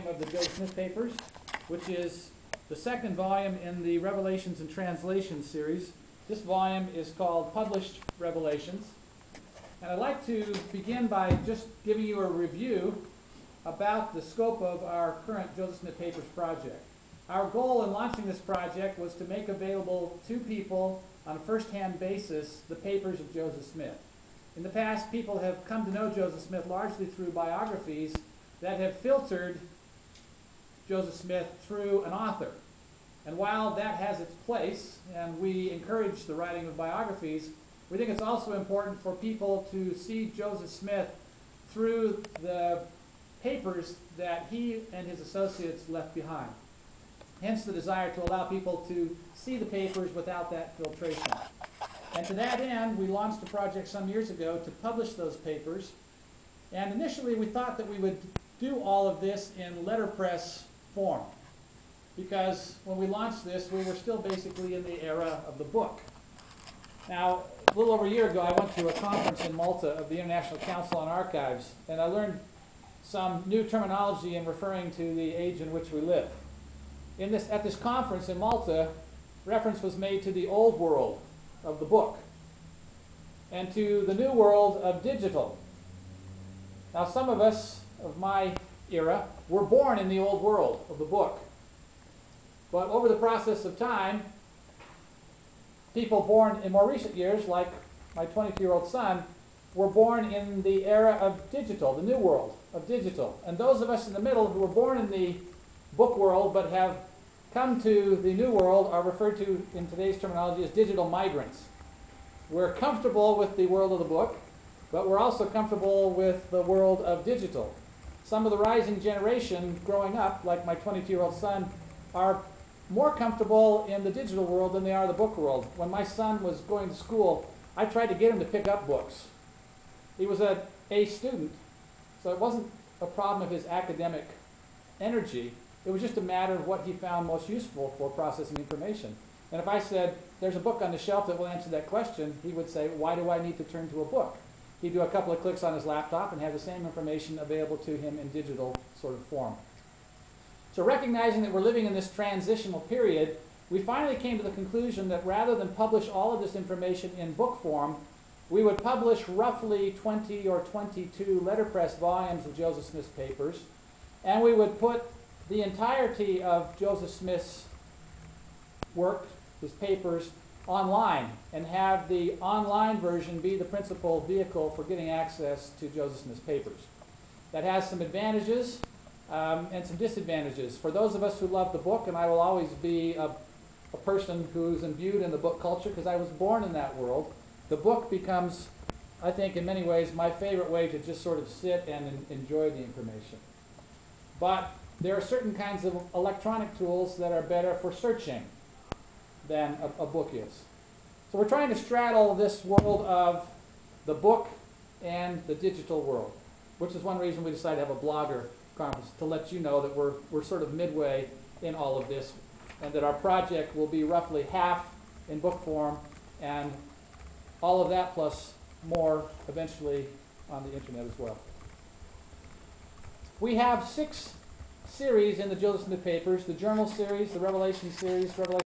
volume of the Joseph Smith papers, which is the second volume in the Revelations and Translations series. This volume is called Published Revelations. And I'd like to begin by just giving you a review about the scope of our current Joseph Smith Papers project. Our goal in launching this project was to make available to people on a first-hand basis the papers of Joseph Smith. In the past, people have come to know Joseph Smith largely through biographies that have filtered Joseph Smith through an author. And while that has its place, and we encourage the writing of biographies, we think it's also important for people to see Joseph Smith through the papers that he and his associates left behind. Hence the desire to allow people to see the papers without that filtration. And to that end, we launched a project some years ago to publish those papers. And initially we thought that we would do all of this in letterpress form, because when we launched this, we were still basically in the era of the book. Now, a little over a year ago, I went to a conference in Malta of the International Council on Archives, and I learned some new terminology in referring to the age in which we live. At this conference in Malta, reference was made to the old world of the book and to the new world of digital. Now, some of us of my era were born in the old world of the book. But over the process of time, people born in more recent years, like my 22-year-old son, were born in the era of digital, the new world of digital. And those of us in the middle who were born in the book world but have come to the new world are referred to in today's terminology as digital migrants. We're comfortable with the world of the book, but we're also comfortable with the world of digital. Some of the rising generation growing up, like my 22-year-old son, are more comfortable in the digital world than they are the book world. When my son was going to school, I tried to get him to pick up books. He was an A student, so it wasn't a problem of his academic energy. It was just a matter of what he found most useful for processing information. And if I said, there's a book on the shelf that will answer that question, he would say, why do I need to turn to a book? He'd do a couple of clicks on his laptop and have the same information available to him in digital sort of form. So recognizing that we're living in this transitional period, we finally came to the conclusion that rather than publish all of this information in book form, we would publish roughly 20 or 22 letterpress volumes of Joseph Smith's papers, and we would put the entirety of Joseph Smith's work, his papers, online, and have the online version be the principal vehicle for getting access to Joseph Smith's papers. That has some advantages and some disadvantages. For those of us who love the book, and I will always be a person who's imbued in the book culture because I was born in that world, the book becomes, I think in many ways, my favorite way to just sort of sit and enjoy the information. But there are certain kinds of electronic tools that are better for searching than a book is. So we're trying to straddle this world of the book and the digital world, which is one reason we decided to have a blogger conference, to let you know that we're sort of midway in all of this, and that our project will be roughly half in book form and all of that plus more eventually on the internet as well. We have 6 series in the Joseph Smith papers: the Journal series, the Revelation series, Revelation